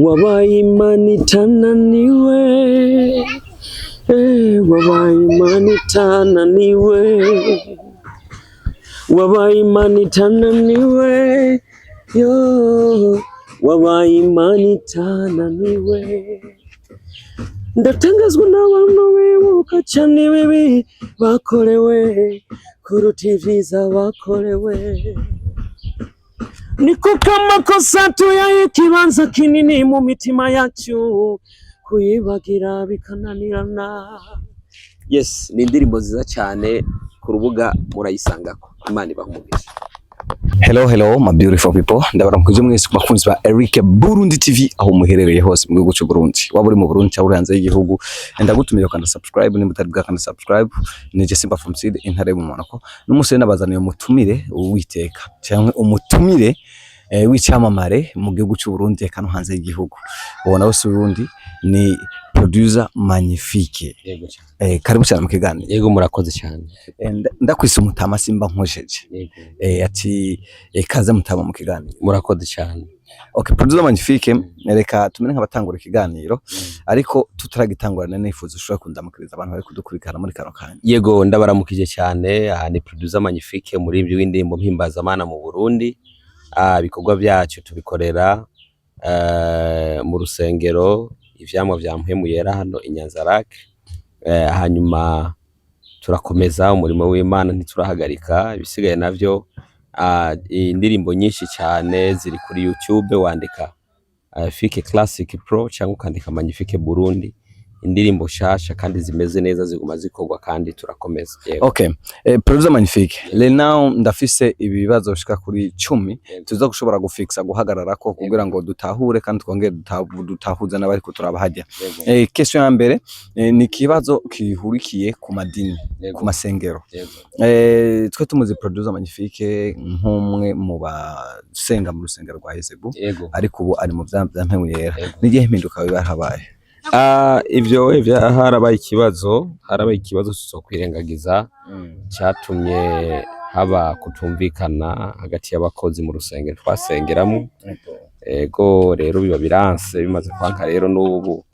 wabaye Imana itananiwe, wabaye Imana itananiwe, wabaye Imana itananiwe, yo wabaye Imana itananiwe. Ndatangazwa n'abantu bibuka cyane ibibi bakorewe kuruta ivyiza bakorewe. Niko kamakosa tuyaye ikibanza kinini mu mitima yacu, kuyibagira bikananirana. Yes, ni indirimbo nziza cyane, ku rubuga murayisangako. Imana ibahumugisha. Hello my beautiful people, ndabaramukije mwese bakunzi ba Eric Burundi TV aho muherereye hose mu gihugu cy'u Burundi. Waba uri mu Burundi cyangwa hanze y'igihugu, ndagutumiye kandi subscribe nimba utari bwakanda subscribe. Nije Simba from Seed intare mu Monaco. N'umusore nabazaniye umutumire w'Uwiteka cyangwa umutumire w'icyamamare mu gihugu cy'u Burundi kandi hanze y'igihugu. Ubona wese Burundi ni producer magnifique. Yego karibu cyane mu kiganiro. Yego murakoze cyane. Ndakwise umutama Simba nkojeje. Yego. Ati kaze mutama mu kiganiro. Murakoze cyane. Okay, producer magnifique, reka tumene nk'abatangura ikiganiro ariko tutaragitangurana nifuza ushobora kundamukiriza abantu bari kudukurikirana muri kano kanya. Yego ndabaramukije cyane. Aha ni producer magnifique muri ibyo w'indirimbo mpimbaza mu Burundi. Ibikorwa byacu tubikorera mu rusengero ivyamwa vya mpemu yera hano Inyanzarake. Hanyuma turakomeza umurimo w'Imana ntiturahagarika. Ibisigaye navyo indirimbo nyinshi cyane ziri kuri YouTube, wandika Fike Classic Pro cyangwa ukandika Magnifique Burundi. Indirimbo shasha kandi zimeze neza ziguma zikorwa kandi turakomeza. Okay, producer magnifique, le now ndafise ibibazo bishika kuri 10 tuza gushobora gufixa guhagarara ko kugira ngo dutahure kandi twongere dutahuza n'abari ko turabahajya. Question ya mbere ni kibazo kihurikiye ku madini, ku masengero. Twe tumuzi producer magnifique nk'umwe mu basenga mu rusengero rwa Yezebu, ariko ubu ari mu bya mpemu yera. Nigihe impinduka biba habaye? Ivyo harabaye ikibazo cyo kwirengagiza cyatumye haba kutumvikana hagati y'abakozi mu rusengero twasengeramo. Ego rero biba biranse, bimaze kwanka rero n'ubu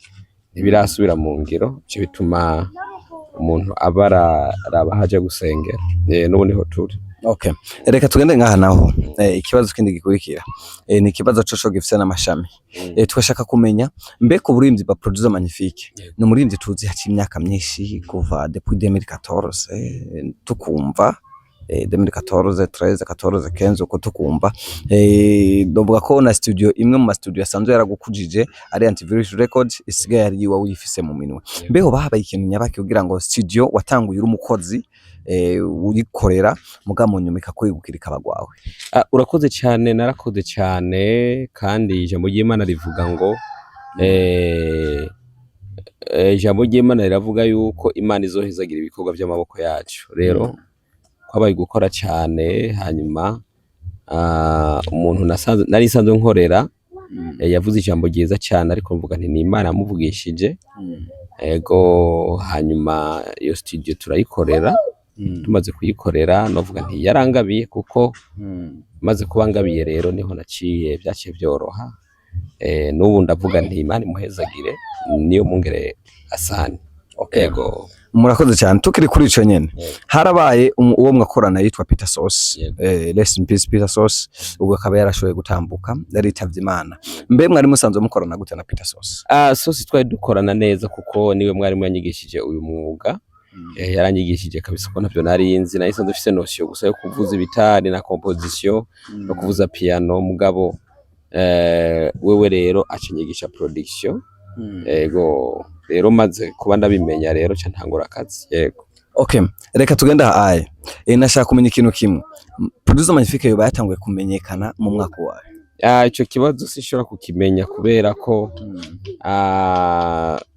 ntibirasubira mu ngiro, cyo bituma umuntu abaraba haje gusengera. N'ubu niho turi. Okay, reka tugende ngaha naho. Ikibazo kindi gikurikira ni ikibazo cyo gifise n'amashami. Twashaka kumenya mbe ku burimvyi ba producer magnifique no murimvyi tuzi haci imyaka myinshi kuva depuis 2014 tukumva 2014 13 14 15 uko tukumva dovuga ko na studio imwe mu studio yasanzwe yaragukujije ari Antivirus Records isigaye ari yiwa uyifise mu minwe. Mbeho bahabaye ikintu nyabaki kugira ngo studio watanguye uri umukozi uyikorera muga mu nyuma ikakwigukirika abagwawe? Urakoze cyane, narakoze cyane kandi ijambo ry'Imana rivuga ngo ijambo ry'Imana riravuga yuko Imana izohezagira ibikorwa by'amaboko yacu. Rero kwabaye gukora cyane, hanyuma umuntu nari sanzwe nkorera yavuze ijambo ryiza cyane, ariko mvuga nti ni Imana yamuvugishije. Ego hanyuma iyo studio turayikorera. Tumaze kuyikorera novuga nti yarangabiye, kuko maze kubangabiye rero niho naciye byaciye byoroha. N'ubu ndavuga nti Imana imuhezagire, niyo mungere asani. Ego murakoze cyane. Tukiri kuri ico nyene harabaye uwo mwakorana yitwa Peter Sauce. Rest in peace Peter Sauce. Ubwo akaba yarashoboye gutambuka, yaritavye Imana. Mbe mwari musanzwe mukorana gute na Peter Sauce? Sauce twari dukorana neza kuko niwe mwari mwanyigishije uyu mwuga. Yaranyigishije kabisa ko navyo nari nzi, nahise ndufise notion gusa yo kuvuza ibitari na composition no kuvuza piano. Mugabo wewe rero acinyigisha production. Ego rero maze kuba ndabimenya rero cyo ntangura akazi. Yego. Okay, reka tugenda aye. Nashaka kumenya ikintu kimwe. Producer magnifique yoba yatanguye kumenyekana mu mwaka wawe? Ico kibazo sinshobora kukimenya kubera ko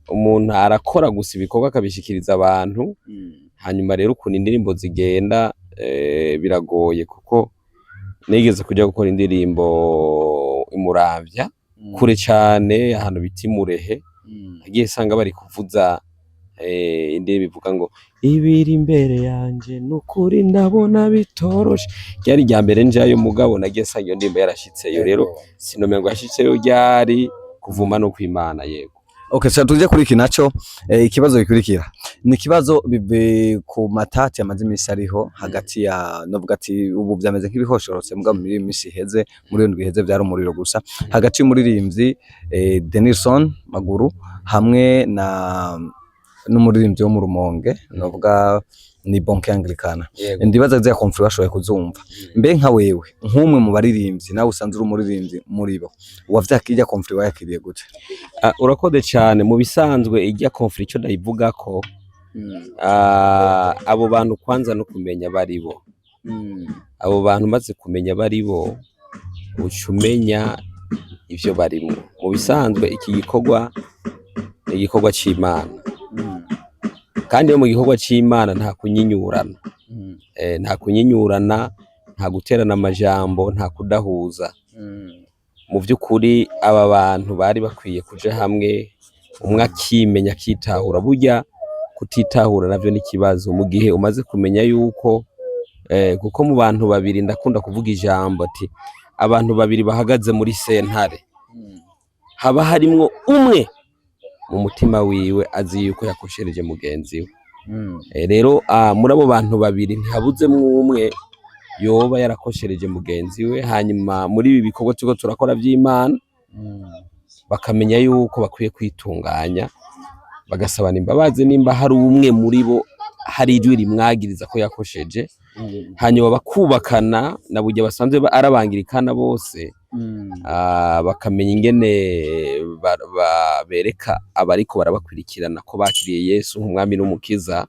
umuntu arakora gusa ibikorwa akabishikiriza abantu. Hanyuma rero ukuntu indirimbo zigenda biragoye, kuko nigeze kujya gukora indirimbo imuramvya kure cyane ahantu biti Murehe. Agiye sanga bari kuvuza indirimbo bivuga ngo ibiri imbere yanje nukuri ndabona bitoroshe. Ryari rya mbere njayo, mugabo nagiye sanga iyo ndirimbo yarashitseyo. Rero sinomenya ngo yashitseyo ryari kuvuma no kwimana yego. Okay, so tuje kuri iki naco ikibazo gikurikira ni ikibazo bibe ku matati amaze imisi ariho hagati ya novuga ati ubu byameze nk'ibihoshorotse mbwa muri imisi iheze muri ndwi iheze byari umuriro gusa hagati y'umuririmbyi Denilson Maguru hamwe na n'umuririmbyi wo mu Rumonge novuga ni Bonke Anglikana ndibaza za conflict washoboye kuzumva mbe nka wewe nk'umwe mu baririmbyi nawe usanzwe uri umuririmbyi muri bo wavyakijya conflict wayakiriye gute? Urakode cyane mu bisanzwe ijya conflict cyo ndayivuga ko abo bantu kwanza no kumenya bari bo abo bantu maze kumenya bari bo ucumenya ivyo barimo mu bisanzwe iki gikorwa igikorwa c'Imana kandi mu gikorwa c'Imana nta kunyinyurana nta kunyinyurana nta guterana amajambo nta kudahuza mu by'ukuri aba bantu bari bakwiye kuja hamwe umwe akimenya kitahura burya kutitahura navyo ni kibazo mu gihe umaze kumenya yuko kuko mu bantu babiri ndakunda kuvuga ijambo ati abantu babiri bahagaze muri sentare haba harimwo umwe mu mutima wiwe azi yuko yakoshereje mugenzi we rero muri abo bantu babiri ntihabuzemwo umwe yoba yarakoshereje mugenzi we hanyuma muri ibi bikorwa tuko turakora by'Imana bakamenya yuko bakwiye kwitunganya bagasabana imbabazi nimba hari umwe muri bo hari ijwi rimwagiriza ko yakosheje hanyuma bakubakana na burya basanzwe arabangirikana bose bakamenya ingene bereka abariko barabakurikirana ko bakiriye Yesu nk'umwami n'umukiza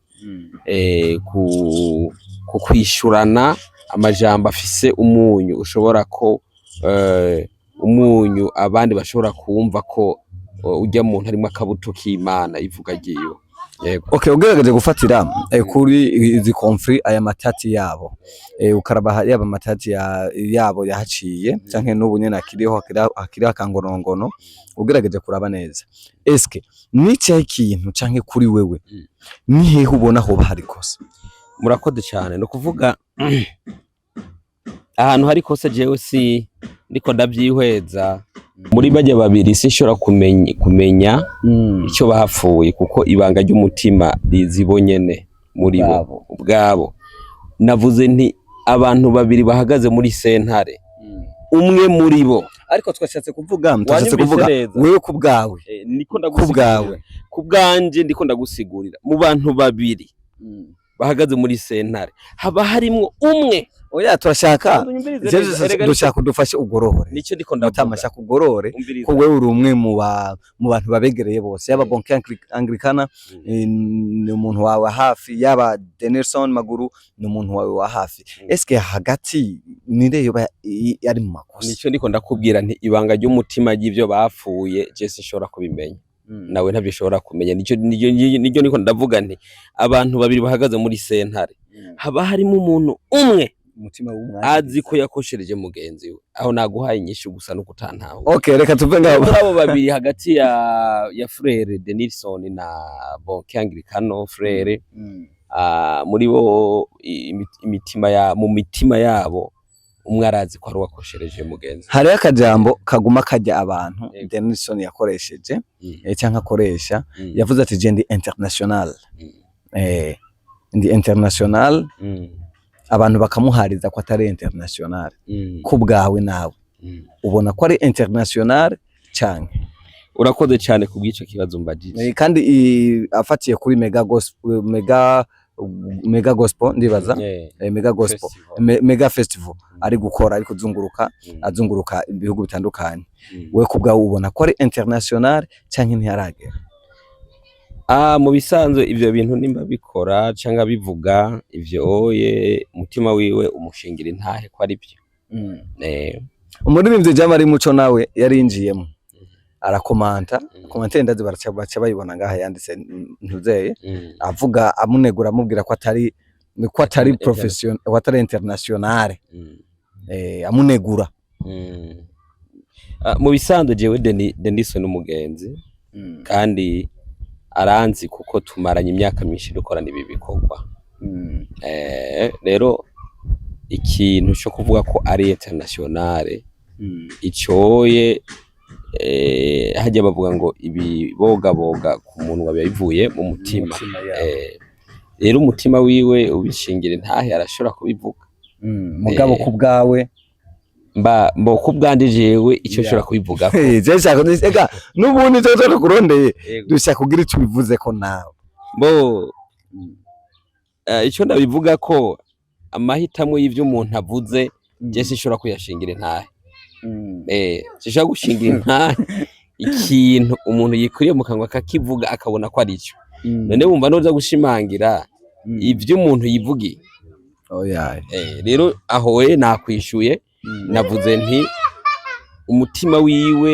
ku kwishurana amajambo afise umunyu ushobora ko umunyu abandi bashobora kumva ko ujya muntu arimo akabuto k'Imana ivuga giyo yego. Okay, ugerageje gufatira kuri izi conflict aya matati yabo ukarabaha yaba matati yabo yahaciye canke n'ubu nyene akiriho akangorongono ugerageje kuraba neza eske nice ikintu canke kuri wewe nihe ubona hoba hari kosa? Murakode cyane no kuvuga ahantu hari kosa jewe si ndiko ndabyihweza muri bajya babiri sinshobora kumenya icyo bahapfuye kuko ibanga ry'umutima rizibonyene muri bo ubwabo navuze nti abantu babiri bahagaze muri sentare umwe muri bo ariko twashatse kuvuga wewe kubgawe niko ndagusigurira kubganje ndiko ndagusigurira mu bantu babiri bahagaze muri sentare haba harimwo umwe oya turashaka dushaka kudufashe ugorohore nico ndiko ndavuga kugorore ko wewe uri umwe mu bantu babegereye bose yaba Bonke Anglikana ni umuntu wawe hafi yaba Denilson Maguru ni umuntu wawe wa hafi eske hagati nire yoba ari mu makosa? Nico ndiko ndakubwira nti ibanga ry'umutima ry'ivyo bapfuye je sinshobora kubimenya nawe ntabyo ushobora kumenya nico niko ndavuga nti abantu babiri bahagaze muri sentare haba harimo umuntu umwe umutima azi ko yakoshereje mugenzi we aho naguhaye inyishu gusa no kutantaho. Okay, reka tuve ngaho abo babiri hagati ya frere Denilson na Bonke Anglikano frere muri bo imitima mu mitima yabo umwe arazi ko ari wakoshereje mugenzi. Hari akajambo kaguma kajya abantu Denilson yakoresheje cyangwa akoresha yavuze ati je ndi international ndi international abantu bakamuhariza ko atari international kubgawe nawe ubona ko ari international cyane? Urakoze cyane kubwico kibazo mbagije kandi afatiye kuri mega gospel ndibaza mega gospel mega festival ari gukora ari kuzunguruka azunguruka ibihugu bitandukanye we kubgawe ubona ko ari international cyane ntiyaragera? Mu bisanzwe ivyo bintu nimba bikora cyangwa bivuga ivyo oye mutima wiwe umushingira intahe ko ari byo. Umuririmbyi Jamari Muco nawe yarinjiyemo arakomanta komante ndazi baraca bayibona ngaha yanditse ntuzeye avuga amunegura amubwira ko atari professional ko atari international amunegura. Mu bisanzwe jewe Denilson n'umugenzi kandi aranzi kuko tumaranye imyaka myinshi dukorana ibi bikorwa rero ikintu cyo kuvuga ko ari international icoye hajya bavuga ngo ibibogaboga ku munwa biba bivuye mu mutima. Rero umutima wiwe ubishingira intahe arashobora kubivuga. Mugabo ku bwawe mbo kubwanje jewe icyo nshobora kubivuga ko ega n'ubundi cyo kurondeye dushaka kugira icyo bivuze ko nawe mbo icyo ndabivuga ko amahitamo y'ivyo umuntu avuze je sinshobora kuyashingira intahe. Sinshobora gushingira intahe ikintu umuntu yikuriye mu kanwa akakivuga akabona ko ari cyo. None wumva noza gushimangira ivyo umuntu yivugiye. Rero aho we nakwishuye navuze nti umutima wiwe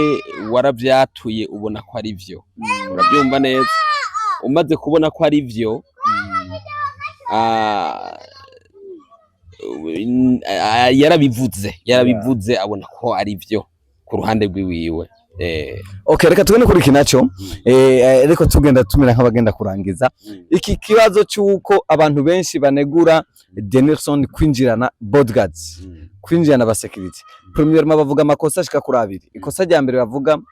waravyatuye ubona ko ari vyo. Urabyumva neza, umaze kubona ko ari vyo yarabivuze abona ko ari vyo ku ruhande rwiwiwe. Okay, reka tugende kuri iki naco ariko tugenda tumira nk'abagenda kurangiza iki kibazo cyuko abantu benshi banegura Denilson kwinjirana bodyguards, kwinjirana ba security. Premièrement bavuga amakosa ashika kuri abiri. Ikosa rya mbere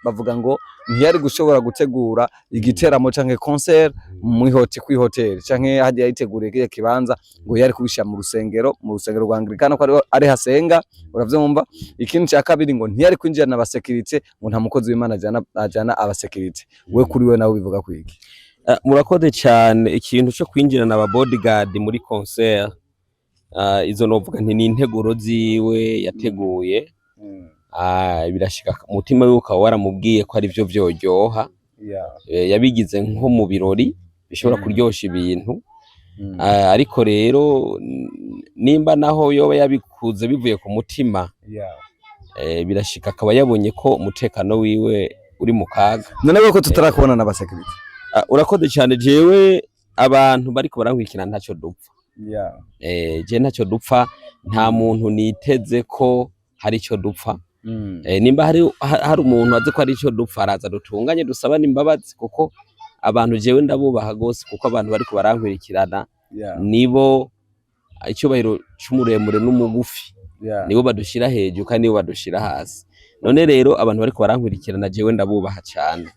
bavuga ngo ntiyari gushobora gutegura igiteramo canke concert mu hotel canke hadi yayiteguriye kibanza ngo yari kubishya mu rusengero rwa Anglikana ko ari hasenga. Uravyumva? Ikintu cya kabiri ngo ntiyari kwinjirana ba security ngo nta mukozi w'Imana ajana aba security. We kuri we nawe bivuga kwiki? Murakoze cyane. Ikintu cyo kwinjirana aba bodyguard muri concert izo novuga nti ni integuro ziwe yateguye. Birashika umutima we ukaba waramubwiye ko ari byo byoryoha. Yabigize nko mu birori bishobora kuryosha ibintu. Ariko rero nimba naho yoba yabikuze bivuye ku mutima, birashika akaba yabonye ko umutekano wiwe uri mu kaga. None ko tutarakubona na ba security. Urakoze cyane. Jewe abantu bariko barankwikira ntacyo dupfa. Je ntacyo dupfa, nta muntu niteze ko hari icyo dupfa. Nimba hari umuntu azi ko hari icyo dupfa araza dutunganye dusabane imbabazi, kuko abantu jewe ndabubaha gose, kuko abantu bariko barankwirikirana nibo icyubahiro cy'umuremure n'umugufi nibo badushira hejuru kandi nibo badushira hasi. None rero abantu bariko barankwirikirana jewe ndabubaha cyane,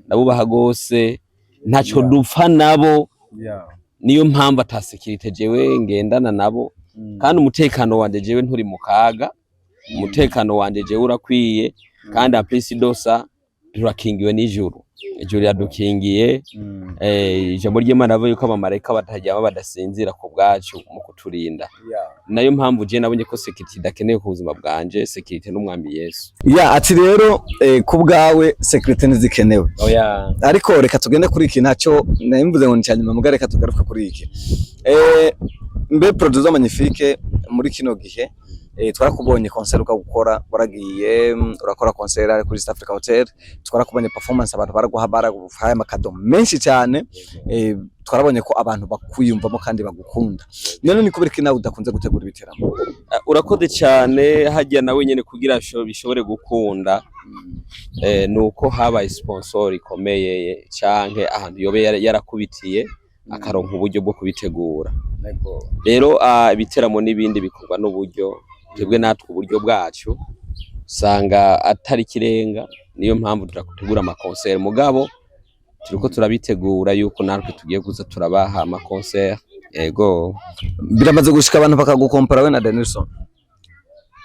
ndabubaha gose, ntacyo dupfa nabo. Niyo mpamvu atasekirite jewe ngendana nabo, kandi umutekano wanje jewe nturi mu kaga. Umutekano wanje jewe urakwiye, kandi aplisi dosa turakingiwe n'ijuru. Ijuru yadukingiye. Ijambo ry'Imana avuga yuko abamarayika batajyama badasinzira ku bwacu mu kuturinda. Nayo mpamvu je nabonye ko security dakeneye ku buzima bwanje, security n'umwami Yesu. Ati rero ku bwawe security ntizikenewe. Ariko reka tugende kuri iki naco nimvuze ngo nicanyuma mugare, reka tugaruka kuri iki. Mbe producer magnifique muri kino gihe twarakubonye concert ukagukora, waragiye urakora concert kuri East Africa Hotel, twarakubonye performance abantu baraguhaye amakado menshi cyane. Twarabonye ko abantu bakuyumvamo kandi bagukunda. None ni kubera ko nawe udakunze gutegura ibiteramo? Urakoze cyane. Hajya nawe nyene kugira bishobore gukunda nuko habaye sponsor ikomeye canke ahantu yobe yarakubitiye akaronka uburyo bwo kubitegura. Rero ibiteramo n'ibindi bikorwa n'uburyo, twebwe natwe uburyo bwacu usanga atari kirenga. Niyo mpamvu turakutegura ama concert, mugabo turiko turabitegura yuko natwe tugiye kuza turabaha ama concert. Ego biramaze gushika abantu bakagukompara we na Denilson?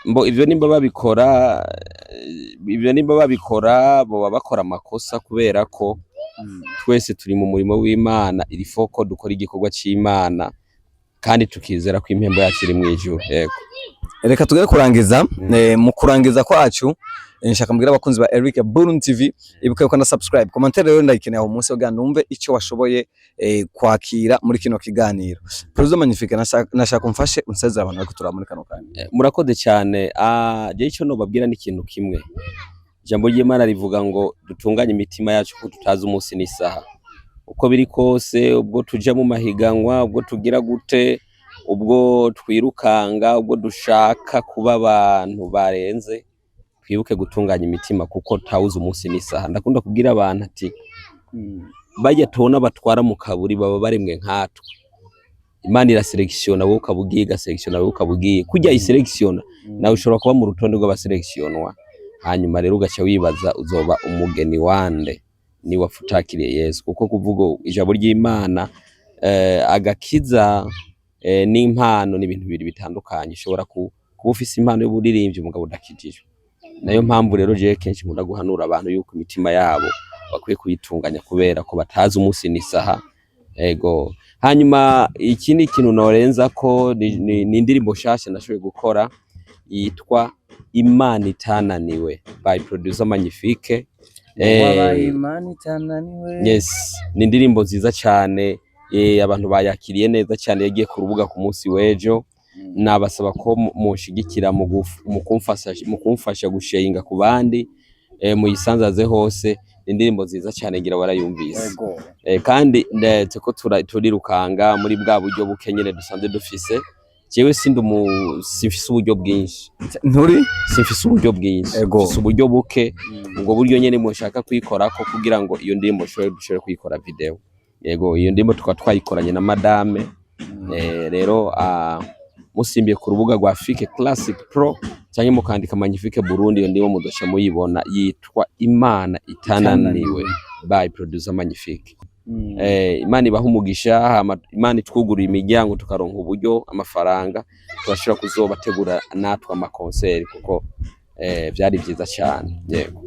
Mbo ivyo nimba babikora bo bakora amakosa, kubera ko twese turi mu murimo w'Imana. Iri foko dukora igikorwa c'Imana kandi tukizera ko impembo yacu iri mwijuru. Yego, reka tugere kurangiza. Mu kurangiza kwacu nshaka mbwira abakunzi ba Eric Burundi TV ibuke ko na subscribe, commentaire rero ndayikeneye aho munsi yo numve icyo washoboye kwakira muri kino kiganiro. Producer magnifique nashaka umfashe unsezera abantu bako turamuri kano kandi. Murakoze cyane. Je icyo no babwira ni ikintu kimwe. Ijambo ry'Imana rivuga ngo dutunganye imitima yacu ko tutazi umunsi n'isaha. Uko biri kose, ubwo tuja mu mahiganwa, ubwo tugira gute, ubwo twirukanga, ubwo dushaka kuba abantu barenze, twibuke gutunganya imitima kuko tawuze umunsi n'isaha. Ndakunda kubwira abantu ati bajya tubona batwara mu kaburi baba baremwe nkatwe. Imana iraselektiona wowe ukabugiye, igaselektiona wowe ukabugiye. Kujya iselektiona nawe ushobora kuba mu rutonde rw'abaselektionwa. hanyuma rero ugaca wibaza uzoba umugeni wande ni wafutakiriye Yesu, kuko kuvuga ijambo ry'Imana agakiza n'impano n'ibintu bibiri bitandukanye. Ushobora kuba ufise impano y'uburirimbyi umugabo udakijijwe. Nayo mpamvu rero je kenshi nkunda guhanura abantu yuko imitima yabo bakwiye kuyitunganya kubera ko batazi umunsi n'isaha. Ego, hanyuma ikindi kintu norenza ko ni indirimbo shasha nashoboye gukora yitwa Imana Itananiwe by producer Magnifique. Imana Itananiwe. Yes, ni indirimbo nziza cyane, abantu bayakiriye neza cyane. Yagiye ku rubuga ku munsi w'ejo. Nabasaba ko mushigikira mu kumfasha gusharinga ku bandi, muyisanzaze hose. Indirimbo nziza cyane ngira warayumvise. Kandi ndetse ko turirukanga muri bwa buryo buke nyene dusanzwe dufise. Jewe simfise uburyo bwinshi. Simfise uburyo bwinshi, simfise uburyo buke. Ubwo buryo nyene mushaka kuyikorako kugira ngo iyo ndirimbo dushobore kuyikora video. Yego, iyo ndirimbo twayikoranye na madame. Rero musimbiye ku rubuga rwa Fike Classic Pro cyangwa mukandika Magnifique Burundi, iyo ndirimbo mudosha muyibona, yitwa Imana Itananiwe by producer Magnifique. Imana ibaha umugisha, Imana itwugurira imiryango tukaronka uburyo amafaranga turashobora kuzobategura natwe ama concert, kuko byari byiza cyane. Yego.